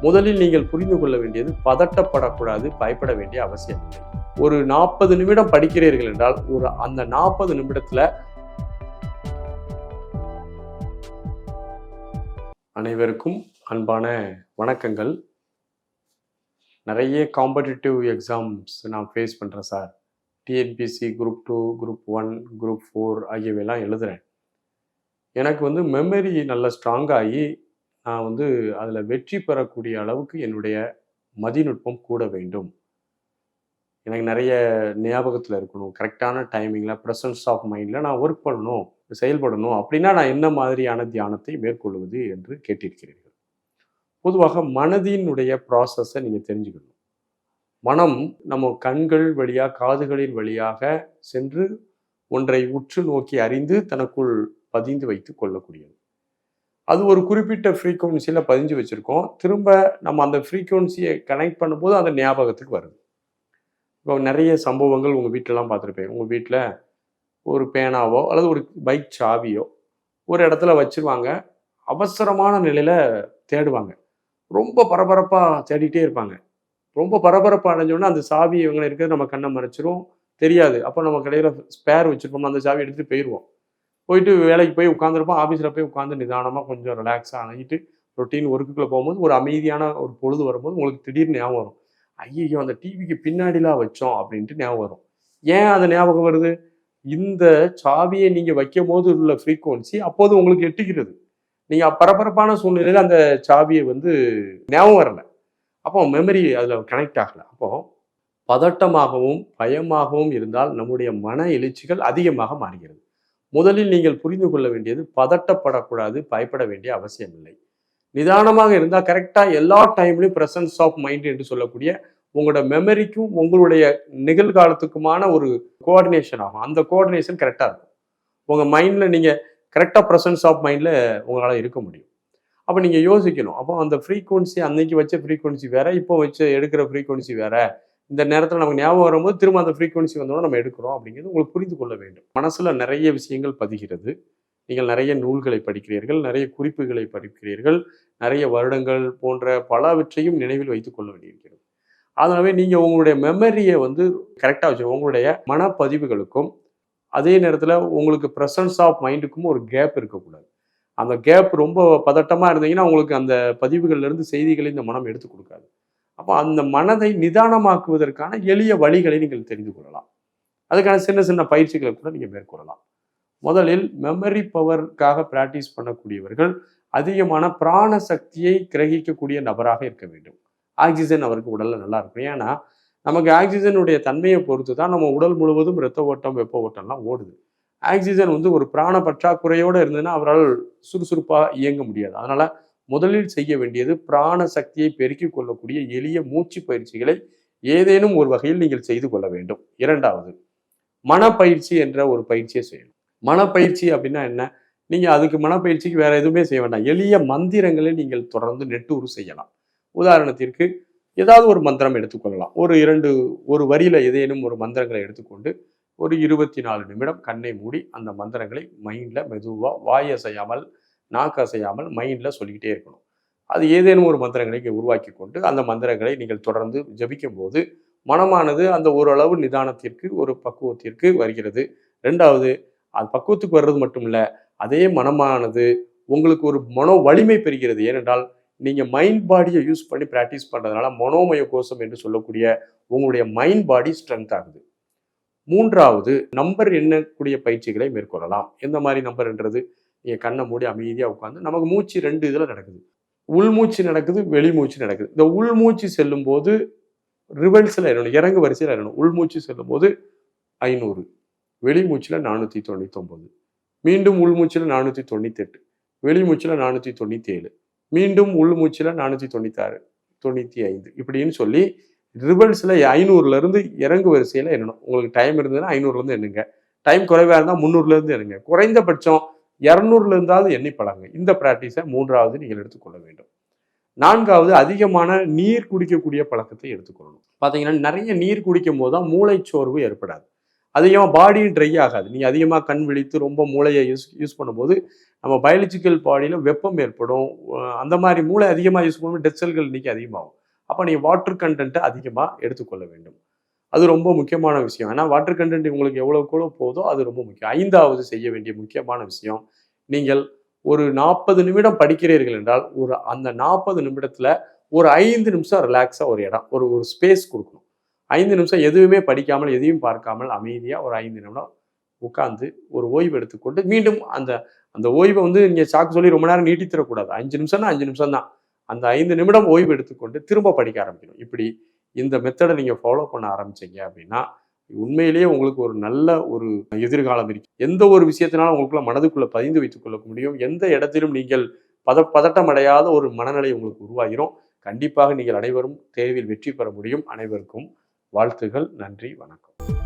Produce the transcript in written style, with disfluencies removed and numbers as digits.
முதலில் நீங்கள் புரிந்து கொள்ள வேண்டியது பதட்டப்படக்கூடாது, பயப்பட வேண்டிய அவசியம் இல்லை. ஒரு 40 நிமிடம் படிக்கிறீர்கள் என்றால் அந்த 40 நிமிடத்துல அனைவருக்கும் அன்பான வணக்கங்கள். நிறைய காம்படிட்டிவ் எக்ஸாம்ஸ் நான் ஃபேஸ் பண்ணுறேன் sir. TNPSC group 2, group 1, group 4 ஆகியவையெல்லாம் எழுதுகிறேன். எனக்கு மெமரி நல்லா ஸ்ட்ராங்காகி நான் அதில் வெற்றி பெறக்கூடிய அளவுக்கு என்னுடைய மதிநுட்பம் கூட வேண்டும். எனக்கு நிறைய ஞாபகத்தில் இருக்கணும், கரெக்டான டைமிங்கில் ப்ரெசன்ஸ் ஆஃப் மைண்டில் நான் ஒர்க் பண்ணணும், செயல்படணும். அப்படின்னா நான் என்ன மாதிரியான தியானத்தை மேற்கொள்வது என்று கேட்டிருக்கிறீர்கள். பொதுவாக மனதினுடைய ப்ராசஸை நீங்கள் தெரிஞ்சுக்கணும். மனம் நம்ம கண்கள் வழியாக, காதுகளின் வழியாக சென்று ஒன்றை உற்று நோக்கி அறிந்து தனக்குள் பதிந்து வைத்து கொள்ளக்கூடியது. அது ஒரு குறிப்பிட்ட ஃப்ரீக்குவன்சியில் பதிஞ்சு வச்சுருக்கோம். திரும்ப நம்ம அந்த ஃப்ரீக்குவன்சியை கனெக்ட் பண்ணும்போது அந்த ஞாபகத்துக்கு வருது. இப்போ நிறைய சம்பவங்கள் உங்கள் வீட்டிலலாம் பார்த்துருப்பேன். உங்கள் வீட்டில் ஒரு பேனாவோ அல்லது ஒரு பைக் சாவியோ ஒரு இடத்துல வச்சுருவாங்க. அவசரமான நிலையில் தேடுவாங்க. ரொம்ப பரபரப்பாக தேடிட்டே இருப்பாங்க. ரொம்ப பரபரப்பாக அடைஞ்சோன்னா அந்த சாவி இவங்க இருக்கிறது நம்ம கண்ணை மறைச்சிரும், தெரியாது. அப்போ நம்ம கடையில் ஸ்பேர் வச்சுருப்போம், அந்த சாவி எடுத்துகிட்டு போயிடுவோம். போயிட்டு வேலைக்கு போய் உட்காந்துருப்போம். ஆஃபீஸில் போய் உட்காந்து நிதானமாக கொஞ்சம் ரிலாக்ஸாக அணுகிட்டு ரொட்டீன் ஒர்க்குள்ளே போகும்போது ஒரு அமைதியான ஒரு பொழுது வரும்போது உங்களுக்கு திடீர்னு ஞாபகம் வரும். ஐயோ, அந்த டிவிக்கு பின்னாடிலாம் வச்சோம் அப்படின்ட்டு ஞாபகம் வரும். ஏன் அந்த ஞாபகம் வருது? இந்த சாவியை நீங்கள் வைக்கும் போது உள்ள ஃப்ரீக்குவன்சி அப்போது உங்களுக்கு எட்டுகிறது. நீங்கள் பரபரப்பான சூழ்நிலையில் அந்த சாவியை ஞாபகம் வரலை. அப்போ மெமரி அதில் கனெக்ட் ஆகலை. அப்போது பதட்டமாகவும் பயமாகவும் இருந்தால் நம்முடைய மன எழுச்சிகள் அதிகமாக மாறுகிறது. முதலில் நீங்கள் புரிந்து கொள்ள வேண்டியது பதட்டப்படக்கூடாது, பயப்பட வேண்டிய அவசியம் இல்லை. நிதானமாக இருந்தால் கரெக்டாக எல்லா டைம்லையும் ப்ரெசன்ஸ் ஆஃப் மைண்ட் என்று சொல்லக்கூடிய உங்களோட மெமரிக்கும் உங்களுடைய நிகழ்காலத்துக்குமான ஒரு கோஆர்டினேஷன் ஆகும். அந்த கோஆர்டினேஷன் கரெக்டாக இருக்கும். உங்கள் மைண்டில் நீங்கள் கரெக்டாக ப்ரெசன்ஸ் ஆஃப் மைண்டில் உங்களால் இருக்க முடியும். அப்போ நீங்கள் யோசிக்கணும். அப்போ அந்த ஃப்ரீக்குவன்சி அன்னைக்கு வச்ச ஃப்ரீக்குவன்சி வேறு, இப்போ வச்சு எடுக்கிற ஃப்ரீக்குவன்சி வேறு. இந்த நேரத்தில் நமக்கு ஞாபகம் வரும்போது திரும்ப அந்த ஃப்ரீக்குவன்சி வந்தோன்னா நம்ம எடுக்கிறோம் அப்படிங்கிறது உங்களுக்கு புரிந்து கொள்ள வேண்டும். மனசில் நிறைய விஷயங்கள் பதிகிறது. நீங்கள் நிறைய நூல்களை படிக்கிறீர்கள், நிறைய குறிப்புகளை படிக்கிறீர்கள், நிறைய வருடங்கள் போன்ற பலவற்றையும் நினைவில் வைத்துக் கொள்ள வேண்டியிருக்கிறது. அதனாலே நீங்கள் உங்களுடைய மெமரியை கரெக்டாக வச்சுக்கணும். உங்களுடைய மனப்பதிவுகளுக்கும் அதே நேரத்தில் உங்களுக்கு ப்ரெசன்ஸ் ஆஃப் மைண்டுக்கும் ஒரு கேப் இருக்கக்கூடாது. அந்த கேப் ரொம்ப பதட்டமாக இருந்தீங்கன்னா உங்களுக்கு அந்த பதிவுகள்லேருந்து செய்திகளை இந்த மனம் எடுத்து கொடுக்காது. அப்போ அந்த மனதை நிதானமாக்குவதற்கான எளிய வழிகளை நீங்கள் தெரிந்து கொள்ளலாம். அதுக்கான சின்ன சின்ன பயிற்சிகளை கூட நீங்கள் மேற்கொள்ளலாம். முதலில் மெமரி பவருக்காக பிராக்டிஸ் பண்ணக்கூடியவர்கள் அதிகமான பிராண சக்தியை கிரகிக்கக்கூடிய நபராக இருக்க வேண்டும். ஆக்சிஜன் அவருக்கு உடலில் நல்லா இருக்கும். ஏன்னா நமக்கு ஆக்சிஜனுடைய தன்மையை பொறுத்து தான் நம்ம உடல் முழுவதும் இரத்த ஓட்டம், வெப்ப ஓட்டம்லாம் ஓடுது. ஆக்சிஜன் ஒரு பிராண பற்றாக்குறையோடு இருந்ததுன்னா அவரால் சுறுசுறுப்பாக இயங்க முடியாது. அதனால் முதலில் செய்ய வேண்டியது பிராண சக்தியை பெருக்கிக் கொள்ளக்கூடிய எளிய மூச்சு பயிற்சிகளை ஏதேனும் ஒரு வகையில் நீங்கள் செய்து கொள்ள வேண்டும். இரண்டாவது, மனப்பயிற்சி என்ற ஒரு பயிற்சியை செய்யணும். மனப்பயிற்சி அப்படின்னா என்ன? நீங்கள் அதுக்கு மனப்பயிற்சிக்கு வேறு எதுவுமே செய்ய வேண்டாம். எளிய மந்திரங்களை நீங்கள் தொடர்ந்து நெட்டூறு செய்யலாம். உதாரணத்திற்கு ஏதாவது ஒரு மந்திரம் எடுத்துக்கொள்ளலாம். ஒரு வரியில் ஏதேனும் ஒரு மந்திரங்களை எடுத்துக்கொண்டு ஒரு 24 நிமிடம் கண்ணை மூடி அந்த மந்திரங்களை மைண்டில் மெதுவாக வாய் அசையாமல், நாக்கு அசையாமல் மைண்டில் சொல்லிக்கிட்டே இருக்கணும். அது ஏதேனும் ஒரு மந்திரங்களை உருவாக்கி கொண்டு அந்த மந்திரங்களை நீங்கள் தொடர்ந்து ஜபிக்கும் போது மனமானது அந்த ஓரளவு நிதானத்திற்கு, ஒரு பக்குவத்திற்கு வருகிறது. ரெண்டாவது, அது பக்குவத்துக்கு வர்றது மட்டும் இல்லை, அதே மனமானது உங்களுக்கு ஒரு மனோ வலிமை பெறுகிறது. ஏனென்றால் நீங்கள் மைண்ட் பாடியை யூஸ் பண்ணி ப்ராக்டிஸ் பண்ணுறதுனால மனோமய கோஷம் என்று சொல்லக்கூடிய உங்களுடைய மைண்ட் பாடி ஸ்ட்ரென்த் ஆகுது. மூன்றாவது, நம்பர் எண்ணக்கூடிய பயிற்சிகளை மேற்கொள்ளலாம். எந்த மாதிரி நம்பர்ன்றது? நீங்கள் கண்ணை மூடி அமைதியாக உட்காந்து, நமக்கு மூச்சு 2 இதில் நடக்குது. உள்மூச்சு நடக்குது, வெளிமூச்சு நடக்குது. இந்த உள்மூச்சு செல்லும் போது ரிவல்ஸில் இருக்கணும், இறங்கு வரிசையில் இருக்கணும். உள்மூச்சு செல்லும் போது 500, வெளிமூச்சில் 499, மீண்டும் உள்மூச்சில் 498, வெளிமூச்சில் 497, மீண்டும் உள்மூச்சில் 496, 95 இப்படின்னு சொல்லி ரிவல்ஸில் 500லேருந்து இறங்கு வரிசையில் எண்ணணும். உங்களுக்கு டைம் இருந்ததுன்னா 500லேருந்து எண்ணுங்க. டைம் குறைவாக இருந்தால் 300லேருந்து எண்ணுங்க. குறைந்தபட்சம் 200லேருந்தாவது எண்ணி பழகுங்க. இந்த ப்ராக்டிஸை மூன்றாவது நீங்கள் எடுத்துக்கொள்ள வேண்டும். நான்காவது, அதிகமான நீர் குடிக்கக்கூடிய பழக்கத்தை எடுத்துக்கொள்ளணும். பார்த்தீங்கன்னா நிறைய நீர் குடிக்கும் போது தான் மூளைச்சோர்வு ஏற்படாது. அதிகமாக பாடியும் ட்ரை ஆகாது. நீங்கள் அதிகமாக கண் விழித்து ரொம்ப மூளையை யூஸ் பண்ணும்போது நம்ம பயாலஜிக்கல் பாடியில் வெப்பம் ஏற்படும். அந்த மாதிரி மூளை அதிகமாக யூஸ் பண்ணும்போது டெட் செல்கள் இன்றைக்கி அதிகமாகும். அப்போ நீங்கள் வாட்டர் கண்டென்ட்டை அதிகமாக எடுத்துக்கொள்ள வேண்டும். அது ரொம்ப முக்கியமான விஷயம். ஏன்னா வாட்டர் கண்டென்ட் உங்களுக்கு எவ்வளோக்கு போதோ அது ரொம்ப முக்கியம். 5வது செய்ய வேண்டிய முக்கியமான விஷயம், நீங்கள் ஒரு 40 நிமிடம் படிக்கிறீர்கள் என்றால் அந்த 40 நிமிடத்தில் ஒரு 5 நிமிஷம் ரிலாக்ஸாக ஒரு இடம் ஒரு ஸ்பேஸ் கொடுக்கணும். 5 நிமிஷம் எதுவுமே படிக்காமல் எதையும் பார்க்காமல் அமைதியாக ஒரு 5 நிமிடம் உட்கார்ந்து ஒரு ஓய்வு எடுத்துக்கொண்டு மீண்டும் அந்த அந்த ஓய்வை வந்து நீங்கள் சாக்கு சொல்லி ரொம்ப நேரம் நீட்டித்தரக்கூடாது. 5 நிமிஷம்னா 5 நிமிஷம் தான். அந்த 5 நிமிடம் ஓய்வு எடுத்துக்கொண்டு திரும்ப படிக்க ஆரம்பிக்கணும். இப்படி இந்த மெத்தடை நீங்கள் ஃபாலோ பண்ண ஆரம்பிச்சீங்க அப்படின்னா உண்மையிலேயே உங்களுக்கு ஒரு நல்ல ஒரு எதிர்காலம் இருக்கு. எந்த ஒரு விஷயத்தினாலும் உங்களுக்குள்ள மனதுக்குள்ள பதிந்து வைத்துக் கொள்ள முடியும். எந்த இடத்திலும் நீங்கள் பதட்டம் அடையாத ஒரு மனநிலை உங்களுக்கு உருவாகிரும். கண்டிப்பாக நீங்கள் அனைவரும் தேர்வில் வெற்றி பெற முடியும். அனைவருக்கும் வாழ்த்துகள். நன்றி, வணக்கம்.